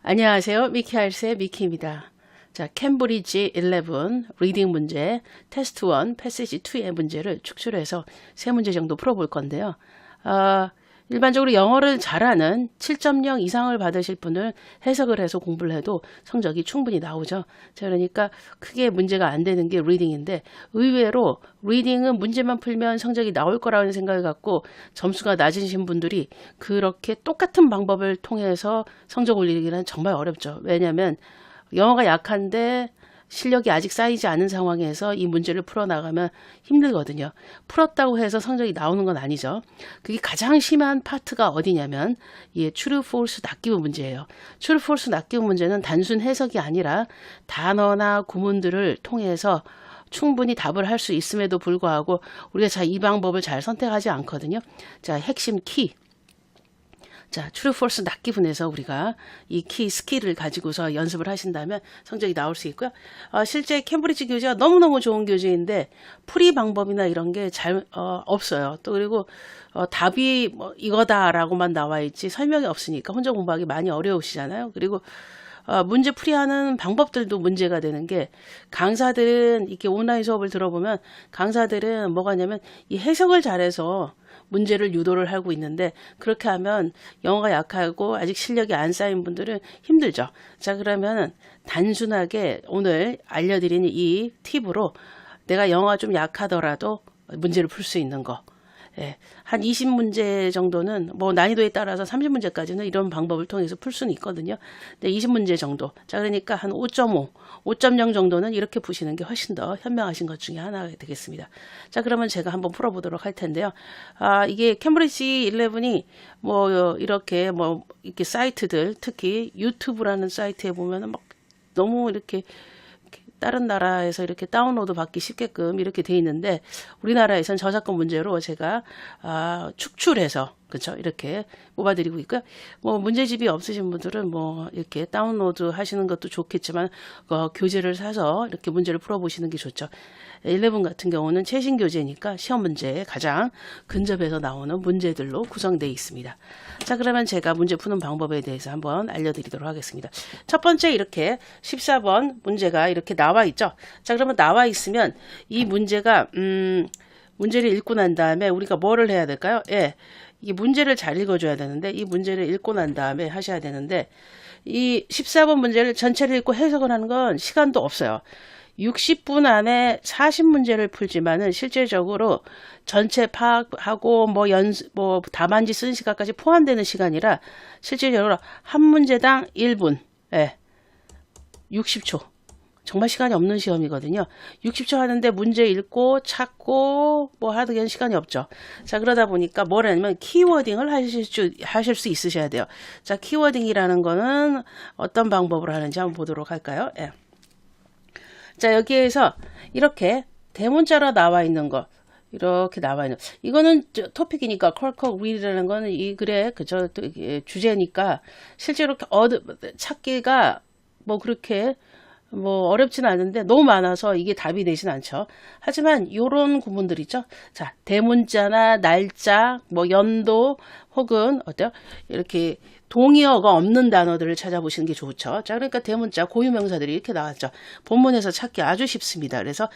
안녕하세요. 미키할스의 미키입니다. 자, 캠브리지 11 리딩 문제 테스트 1 패시지 2의 문제를 축출해서 3문제 정도 풀어볼 건데요. 일반적으로 영어를 잘하는 7.0 이상을 받으실 분은 해석을 해서 공부를 해도 성적이 충분히 나오죠. 자, 그러니까 크게 문제가 안 되는 게 리딩인데 의외로 리딩은 문제만 풀면 성적이 나올 거라는 생각을 갖고 점수가 낮으신 분들이 그렇게 똑같은 방법을 통해서 성적 올리기는 정말 어렵죠. 왜냐하면 영어가 약한데 실력이 아직 쌓이지 않은 상황에서 이 문제를 풀어나가면 힘들거든요. 풀었다고 해서 성적이 나오는 건 아니죠. 그게 가장 심한 파트가 어디냐면 이 true, false 낚이고 문제예요. true, false 낚이고 문제는 단순 해석이 아니라 단어나 구문들을 통해서 충분히 답을 할 수 있음에도 불구하고 우리가 이 방법을 잘 선택하지 않거든요. 자, 핵심 키. 자, true, false 낚기분에서 우리가 이 키 스킬을 가지고서 연습을 하신다면 성적이 나올 수 있고요. 실제 캠브리지 교재가 너무너무 좋은 교재인데 풀이 방법이나 이런 게 잘 없어요. 또 그리고 답이 뭐 이거다라고만 나와 있지 설명이 없으니까 혼자 공부하기 많이 어려우시잖아요. 그리고 문제 풀이하는 방법들도 문제가 되는 게 강사들은 이렇게 온라인 수업을 들어보면 강사들은 뭐가 있냐면 이 해석을 잘해서 문제를 유도를 하고 있는데 그렇게 하면 영어가 약하고 아직 실력이 안 쌓인 분들은 힘들죠. 자, 그러면 단순하게 오늘 알려드리는 이 팁으로 내가 영어가 좀 약하더라도 문제를 풀 수 있는 거. 예, 한 20문제 정도는 뭐 난이도에 따라서 30문제까지는 이런 방법을 통해서 풀 수는 있거든요. 근데 20문제 정도. 자, 그러니까 한 5.5, 5.0 정도는 이렇게 푸시는 게 훨씬 더 현명하신 것 중에 하나가 되겠습니다. 자, 그러면 제가 한번 풀어보도록 할 텐데요. 이게 캠브리지 11이 뭐 이렇게 사이트들 특히 유튜브라는 사이트에 보면은 막 너무 이렇게 다른 나라에서 이렇게 다운로드 받기 쉽게끔 이렇게 돼 있는데 우리나라에선 저작권 문제로 제가 축출해서 그렇죠 이렇게 뽑아드리고 있고요. 뭐 문제집이 없으신 분들은 뭐 이렇게 다운로드 하시는 것도 좋겠지만 교재를 사서 이렇게 문제를 풀어보시는 게 좋죠. 11 같은 경우는 최신 교재니까 시험 문제에 가장 근접해서 나오는 문제들로 구성되어 있습니다. 자, 그러면 제가 문제 푸는 방법에 대해서 한번 알려드리도록 하겠습니다. 첫 번째 이렇게 14번 문제가 이렇게 나와 있죠. 자, 그러면 나와 있으면 이 문제가 문제를 읽고 난 다음에 우리가 뭐를 해야 될까요? 예, 이 문제를 잘 읽어줘야 되는데 이 문제를 읽고 난 다음에 하셔야 되는데 이 14번 문제를 전체를 읽고 해석을 하는 건 시간도 없어요. 60분 안에 40문제를 풀지만은 실제적으로 전체 파악하고 뭐 답안지 쓰는 시간까지 포함되는 시간이라 실제적으로 한 문제당 1분, 예, 60초. 정말 시간이 없는 시험이거든요. 60초 하는데 문제 읽고 찾고 뭐 하기엔 시간이 없죠. 자, 그러다 보니까 뭐라냐면 키워딩을 하실 수 있으셔야 돼요. 자, 키워딩이라는 거는 어떤 방법으로 하는지 한번 보도록 할까요? 예. 자, 여기에서 이렇게 대문자로 나와 있는 거 이렇게 나와 있는 이거는 토픽이니까 컬컬 윌이라는 거는 이 글의 그저 주제니까 실제로 찾기가 뭐 그렇게 뭐 어렵지는 않은데 너무 많아서 이게 답이 되진 않죠. 하지만 요런 구문들 있죠. 자, 대문자나 날짜, 뭐 연도 혹은 어때요? 이렇게 동의어가 없는 단어들을 찾아보시는 게 좋죠. 자, 그러니까 대문자 고유명사들이 이렇게 나왔죠. 본문에서 찾기 아주 쉽습니다. 그래서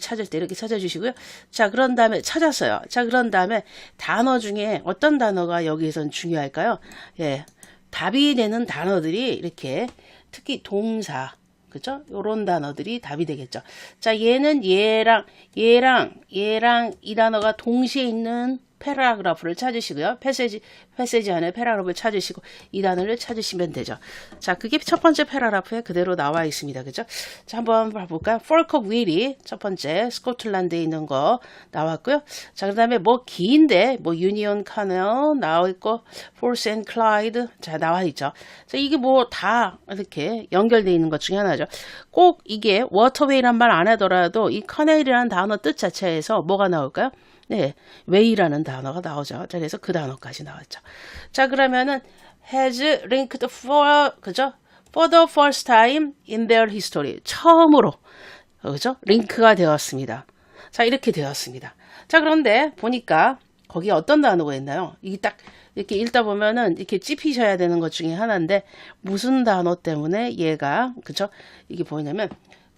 찾을 때 이렇게 찾아주시고요. 자, 그런 다음에 찾았어요. 자, 그런 다음에 단어 중에 어떤 단어가 여기에선 중요할까요? 예, 답이 되는 단어들이 이렇게 특히 동사 그죠? 요런 단어들이 답이 되겠죠. 자, 얘는 얘랑 이 단어가 동시에 있는 패러그래프를 찾으시고요. 패세지 안에 패러그래프를 찾으시고 이 단어를 찾으시면 되죠. 자, 그게 첫 번째 패러그래프에 그대로 나와 있습니다. 그죠? 자, 한번 봐볼까요? 폴컵 윌이 첫 번째 스코틀랜드에 있는 거 나왔고요. 자, 그 다음에 뭐 긴데 뭐 유니온 카넬 나와 있고 폴스 앤 클라이드 자, 나와 있죠. 자, 이게 뭐 다 이렇게 연결되어 있는 것 중에 하나죠. 꼭 이게 워터웨이란 말 안 하더라도 이 카넬이라는 단어 뜻 자체에서 뭐가 나올까요? 네, 웨이라는 단어가 나오죠. 자, 그래서 그 단어까지 나왔죠. 자, 그러면은 has linked for 그죠? For the first time in their history. 처음으로 그죠? 링크가 되었습니다. 자, 이렇게 되었습니다. 자, 그런데 보니까 거기에 어떤 단어가 있나요? 이게 딱 이렇게 읽다 보면은 이렇게 찝히셔야 되는 것 중에 하나인데 무슨 단어 때문에 얘가 그쵸? 이게 뭐냐면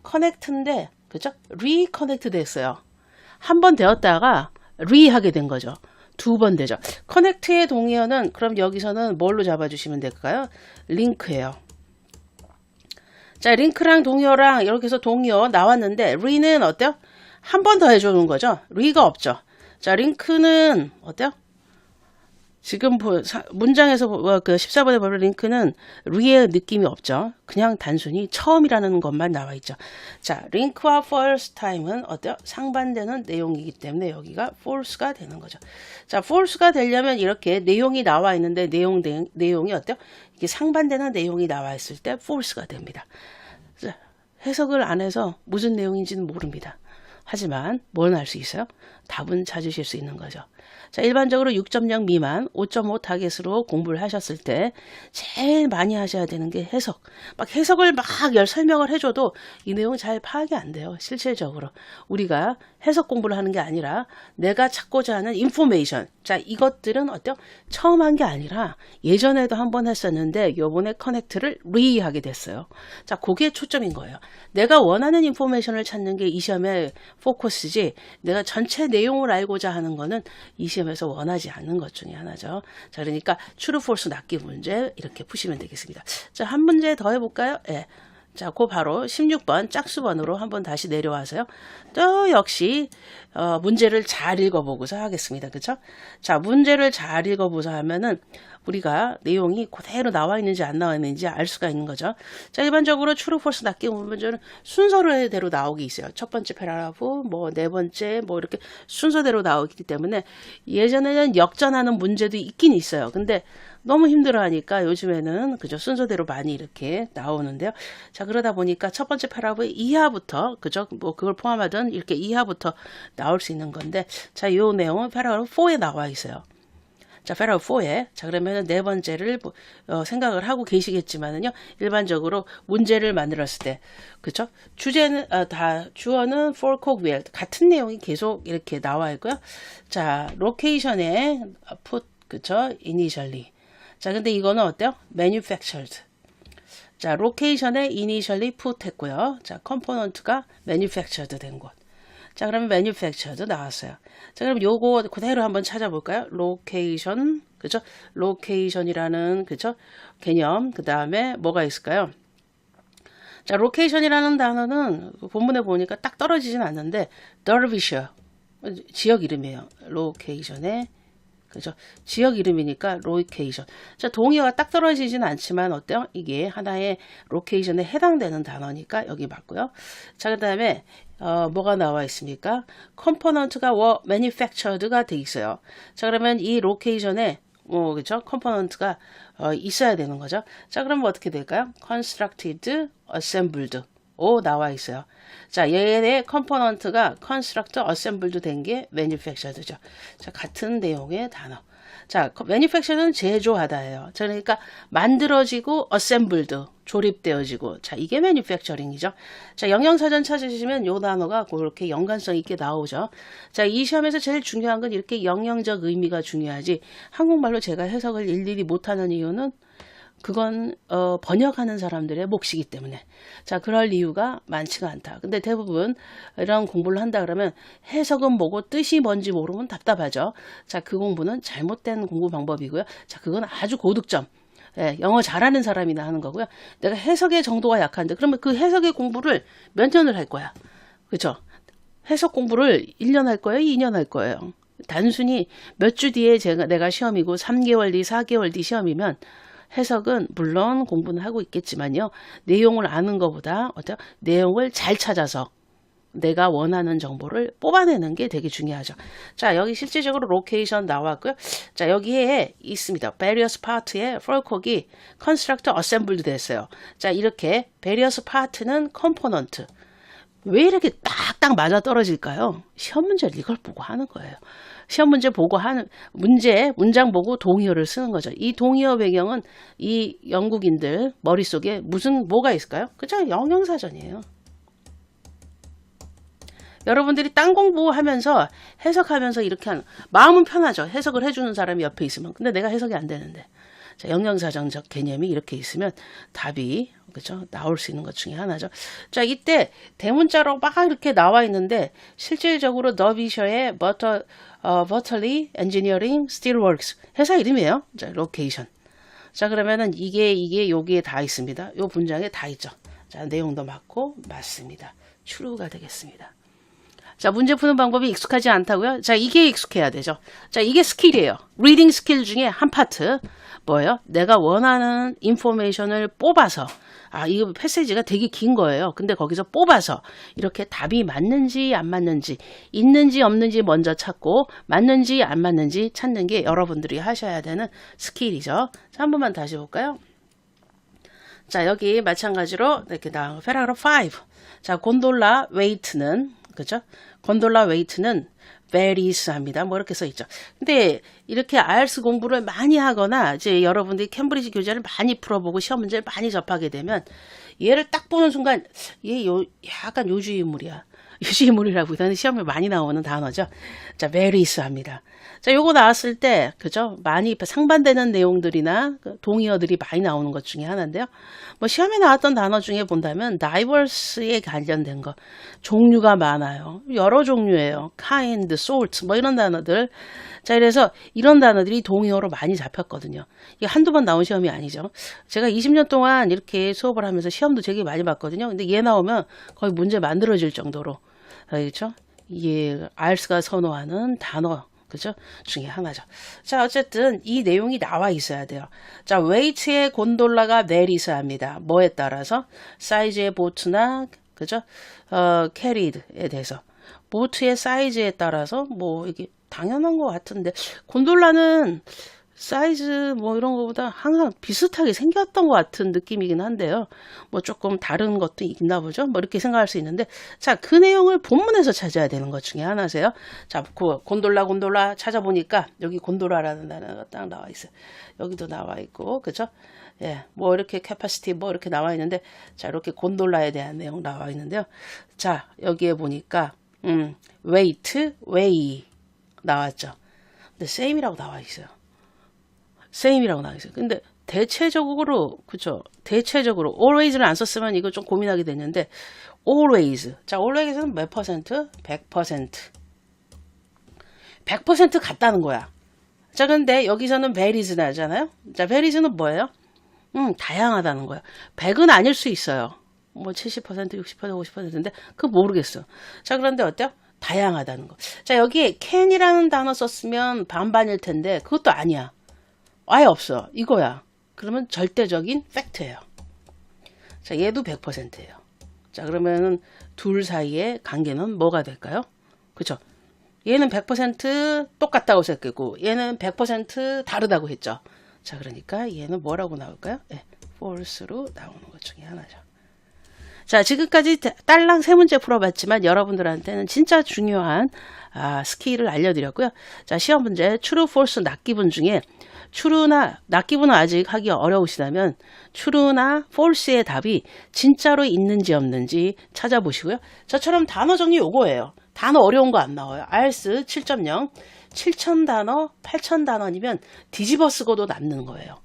커넥트인데 그쵸? 리커넥트 됐어요. 한 번 되었다가 리하게 된 거죠. 두 번 되죠. 커넥트의 동의어는 그럼 여기서는 뭘로 잡아주시면 될까요? 링크예요. 자, 링크랑 동의어랑 이렇게 해서 동의어 나왔는데 리는 어때요? 한 번 더 해주는 거죠. 리가 없죠. 자, 링크는 어때요? 지금 문장에서 그 14번에 보면 링크는 리의 느낌이 없죠. 그냥 단순히 처음이라는 것만 나와 있죠. 자, 링크와 first time은 어때요? 상반되는 내용이기 때문에 여기가 false가 되는 거죠. 자, false가 되려면 이렇게 내용이 나와 있는데 내용이 어때요? 이게 상반되는 내용이 나와 있을 때 false가 됩니다. 자, 해석을 안 해서 무슨 내용인지는 모릅니다. 하지만 뭘 알 수 있어요? 답은 찾으실 수 있는 거죠. 자, 일반적으로 6.0 미만 5.5 타겟으로 공부를 하셨을 때 제일 많이 하셔야 되는 게 해석. 막 해석을 막 설명을 해줘도 이 내용 잘 파악이 안 돼요. 실질적으로. 우리가 해석 공부를 하는 게 아니라 내가 찾고자 하는 인포메이션. 자, 이것들은 어때요? 처음 한 게 아니라 예전에도 한번 했었는데 요번에 커넥트를 리하게 됐어요. 자, 그게 초점인 거예요. 내가 원하는 인포메이션을 찾는 게 이 시험의 포커스지 내가 전체 내용을 알고자 하는 거는 이 시험에서 원하지 않는 것 중에 하나죠. 자, 그러니까 true, false 낚기 문제 이렇게 푸시면 되겠습니다. 자, 한 문제 더 해볼까요? 예. 자, 그 바로 16번 짝수번으로 한번 다시 내려와서요. 또 역시 문제를 잘 읽어보고서 하겠습니다. 그쵸? 자, 문제를 잘 읽어보고서 하면은 우리가 내용이 그대로 나와 있는지 안 나와 있는지 알 수가 있는 거죠. 자, 일반적으로 true, false 낚기 문제는 순서대로 나오기 있어요. 첫 번째 패러라프, 뭐 네 번째, 뭐 이렇게 순서대로 나오기 때문에 예전에는 역전하는 문제도 있긴 있어요. 근데 너무 힘들어하니까 요즘에는 그저 순서대로 많이 이렇게 나오는데요. 자, 그러다 보니까 첫 번째 패러라프 이하부터 그저 뭐 그걸 포함하던 이렇게 이하부터 나올 수 있는 건데, 자, 요 내용은 패러라프 4에 나와 있어요. 자, 패러라프 4에 자, 그러면은 네 번째를 생각을 하고 계시겠지만은요. 일반적으로 문제를 만들었을 때 그쵸? 주제는 주어는 for cook where 같은 내용이 계속 이렇게 나와 있고요. 자, 로케이션에 put 그쵸? initially. 자, 근데 이거는 어때요? manufactured. 자, 로케이션에 initially put 했고요. 자, 컴포넌트가 manufactured 된 곳. 자, 그러면 manufactured 나왔어요. 자, 그럼 요거 그대로 한번 찾아볼까요? location, 그죠? location이라는, 그죠? 개념. 그 다음에 뭐가 있을까요? 자, location이라는 단어는 본문에 보니까 딱 떨어지진 않는데, Derbyshire. 지역 이름이에요. location에. 그죠? 지역 이름이니까 로케이션. 자, 동의어가 딱 떨어지지는 않지만 어때요? 이게 하나의 로케이션에 해당되는 단어니까 여기 맞고요. 자, 그 다음에 뭐가 나와 있습니까? 컴포넌트가 manufactured가 돼 있어요. 자, 그러면 이 로케이션에 그죠? 컴포넌트가 있어야 되는 거죠. 자, 그러면 어떻게 될까요? constructed, assembled. 나와 있어요. 자, 얘의 컴포넌트가 construct, assembled 된 게 manufactured죠. 자, 같은 내용의 단어. 자, manufactured는 제조하다예요. 그러니까 만들어지고 assembled, 조립되어지고. 자, 이게 manufacturing이죠. 자, 영양사전 찾으시면 요 단어가 그렇게 연관성 있게 나오죠. 자, 이 시험에서 제일 중요한 건 이렇게 영역적 의미가 중요하지. 한국말로 제가 해석을 일일이 못하는 이유는 그건 번역하는 사람들의 몫이기 때문에. 자, 그럴 이유가 많지가 않다. 근데 대부분 이런 공부를 한다 그러면 해석은 뭐고 뜻이 뭔지 모르면 답답하죠. 자, 그 공부는 잘못된 공부 방법이고요. 자, 그건 아주 고득점. 예, 영어 잘하는 사람이나 하는 거고요. 내가 해석의 정도가 약한데 그러면 그 해석의 공부를 몇 년을 할 거야. 그렇죠? 해석 공부를 1년 할 거예요? 2년 할 거예요? 단순히 몇 주 뒤에 내가 시험이고 3개월 뒤, 4개월 뒤 시험이면 해석은 물론 공부는 하고 있겠지만요. 내용을 아는 것보다 내용을 잘 찾아서 내가 원하는 정보를 뽑아내는 게 되게 중요하죠. 자, 여기 실질적으로 로케이션 나왔고요. 자, 여기에 있습니다. various part에 펄콕이 construct, assembled 됐어요. 자, 이렇게 various part는 component. 왜 이렇게 딱딱 맞아 떨어질까요? 시험 문제를 이걸 보고 하는 거예요. 시험 문제 보고 하는 문장 보고 동의어를 쓰는 거죠. 이 동의어 배경은 이 영국인들 머릿속에 뭐가 있을까요? 그죠? 영양사전이에요. 여러분들이 딴 공부하면서 해석하면서 이렇게 하는 마음은 편하죠. 해석을 해주는 사람이 옆에 있으면. 근데 내가 해석이 안 되는데. 자, 영양사정적 개념이 이렇게 있으면 답이 그죠? 나올 수 있는 것 중에 하나죠. 자, 이때 대문자로 막 이렇게 나와 있는데 실질적으로 더비셔의 버털리 엔지니어링 스틸워크스 회사 이름이에요. 자, 로케이션. 자, 그러면은 이게 여기에 다 있습니다. 요 문장에 다 있죠. 자, 내용도 맞고 맞습니다. true가 되겠습니다. 자, 문제 푸는 방법이 익숙하지 않다고요? 자, 이게 익숙해야 되죠. 자, 이게 스킬이에요. 리딩 스킬 중에 한 파트. 뭐예요? 내가 원하는 인포메이션을 뽑아서 이 패시지가 되게 긴 거예요. 근데 거기서 뽑아서 이렇게 답이 맞는지 안 맞는지 있는지 없는지 먼저 찾고 맞는지 안 맞는지 찾는 게 여러분들이 하셔야 되는 스킬이죠. 자, 한 번만 다시 볼까요? 자, 여기 마찬가지로 이렇게 나온 paragraph 5. 자, 곤돌라 웨이트는 그죠? 곤돌라 웨이트는 varies 합니다. 뭐 이렇게 써 있죠. 근데 이렇게 IELTS 공부를 많이 하거나 이제 여러분들이 캠브리지 교재를 많이 풀어보고 시험 문제를 많이 접하게 되면 얘를 딱 보는 순간 얘 약간 요주인물이야. 요주인물이라고 하는 시험에 많이 나오는 단어죠. 자, varies 합니다. 자, 요거 나왔을 때 그죠? 많이 상반되는 내용들이나 동의어들이 많이 나오는 것 중에 하나인데요. 뭐 시험에 나왔던 단어 중에 본다면 diverse에 관련된 거 종류가 많아요. 여러 종류예요. kind, sort 뭐 이런 단어들. 자, 그래서 이런 단어들이 동의어로 많이 잡혔거든요. 이게 한두 번 나온 시험이 아니죠. 제가 20년 동안 이렇게 수업을 하면서 시험도 되게 많이 봤거든요. 근데 얘 나오면 거의 문제 만들어질 정도로 그렇죠? 이게 IELTS가 선호하는 단어 그죠? 중에 하나죠. 자, 어쨌든 이 내용이 나와 있어야 돼요. 자, 웨이트의 곤돌라가 내리사합니다. 뭐에 따라서? 사이즈의 보트나 그죠? 캐리드에 대해서. 보트의 사이즈에 따라서 뭐 이게 당연한 것 같은데 곤돌라는 사이즈 뭐 이런 거보다 항상 비슷하게 생겼던 것 같은 느낌이긴 한데요. 뭐 조금 다른 것도 있나 보죠. 뭐 이렇게 생각할 수 있는데 자, 그 내용을 본문에서 찾아야 되는 것 중에 하나세요. 자, 그 곤돌라 찾아보니까 여기 곤돌라라는 단어가 딱 나와 있어요. 여기도 나와 있고 그죠? 예, 뭐 이렇게 캐파시티 뭐 이렇게 나와 있는데 자, 이렇게 곤돌라에 대한 내용 나와 있는데요. 자, 여기에 보니까 weight, weigh 나왔죠. 근데 same이라고 나와 있어요. same이라고 나와 있어요. 근데 대체적으로 그죠? 대체적으로 always를 안 썼으면 이거 좀 고민하게 됐는데 always. 자, always는 몇 퍼센트? 100%. 100% 같다는 거야. 자, 근데 여기서는 varies 나잖아요. 자, varies는 뭐예요? 다양하다는 거야. 100은 아닐 수 있어요. 뭐 70%, 60%, 50%인데 그거 모르겠어. 자, 그런데 어때요? 다양하다는 거. 자, 여기에 can이라는 단어 썼으면 반반일 텐데 그것도 아니야. 아예 없어. 이거야. 그러면 절대적인 팩트예요. 자, 얘도 100%예요. 자, 그러면은 둘 사이의 관계는 뭐가 될까요? 그쵸? 얘는 100% 똑같다고 생각했고 얘는 100% 다르다고 했죠. 자, 그러니까 얘는 뭐라고 나올까요? 네, false로 나오는 것 중에 하나죠. 자, 지금까지 딸랑 세 문제 풀어봤지만 여러분들한테는 진짜 중요한 스킬을 알려드렸고요. 자, 시험 문제 true, false, 낚기분 중에 true나 낚기분은 아직 하기 어려우시다면 true나 false의 답이 진짜로 있는지 없는지 찾아보시고요. 저처럼 단어 정리 요거예요. 단어 어려운 거 안 나와요. IELTS 7.0 7,000단어 8,000단원이면 뒤집어 쓰고도 남는 거예요.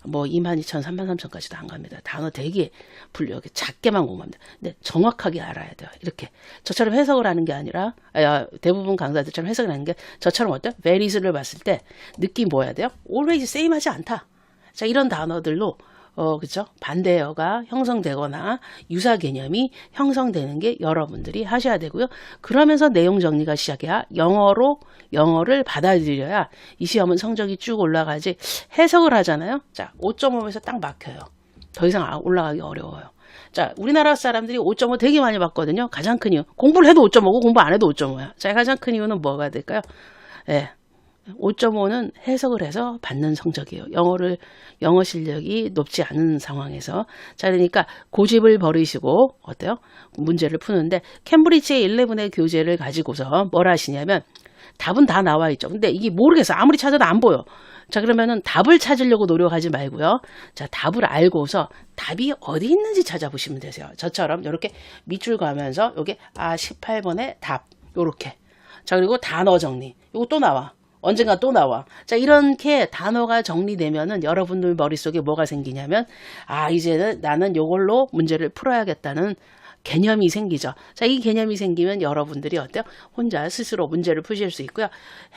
뭐 22,000, 33,000까지도 안 갑니다. 단어 되게 분류하게 작게만 공부합니다. 근데 정확하게 알아야 돼요. 이렇게 저처럼 해석을 하는 게 아니라 대부분 강사들처럼 해석을 하는 게 저처럼 어때요? varieds를 봤을 때 느낌 뭐야 돼요? always same하지 않다. 자, 이런 단어들로 그죠? 반대어가 형성되거나 유사 개념이 형성되는 게 여러분들이 하셔야 되고요. 그러면서 내용 정리가 시작해야 영어를 받아들여야 이 시험은 성적이 쭉 올라가지. 해석을 하잖아요. 자, 5.5에서 딱 막혀요. 더 이상 올라가기 어려워요. 자, 우리나라 사람들이 5.5 되게 많이 받거든요. 가장 큰 이유. 공부를 해도 5.5고 공부 안 해도 5.5야. 자, 가장 큰 이유는 뭐가 될까요? 예. 5.5는 해석을 해서 받는 성적이에요. 영어 실력이 높지 않은 상황에서. 자, 그러니까 고집을 버리시고, 어때요? 문제를 푸는데, 캠브리지 11의 교재를 가지고서 뭘 하시냐면, 답은 다 나와 있죠. 근데 이게 모르겠어. 아무리 찾아도 안 보여. 자, 그러면은 답을 찾으려고 노력하지 말고요. 자, 답을 알고서 답이 어디 있는지 찾아보시면 되세요. 저처럼 이렇게 밑줄 가면서 요게 18번의 답. 요렇게. 자, 그리고 단어 정리. 요거 또 나와. 언젠가 또 나와. 자, 이렇게 단어가 정리되면은 여러분들 머릿속에 뭐가 생기냐면, 이제는 나는 요걸로 문제를 풀어야겠다는 개념이 생기죠. 자, 이 개념이 생기면 여러분들이 어때요? 혼자 스스로 문제를 푸실 수 있고요.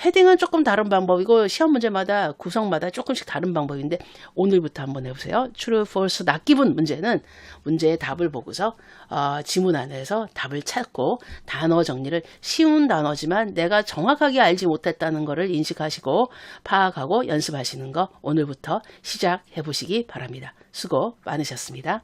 헤딩은 조금 다른 방법이고 시험 문제마다 구성마다 조금씩 다른 방법인데 오늘부터 한번 해보세요. True, False, Not Given 문제는 문제의 답을 보고서 지문 안에서 답을 찾고 단어 정리를 쉬운 단어지만 내가 정확하게 알지 못했다는 것을 인식하시고 파악하고 연습하시는 거 오늘부터 시작해 보시기 바랍니다. 수고 많으셨습니다.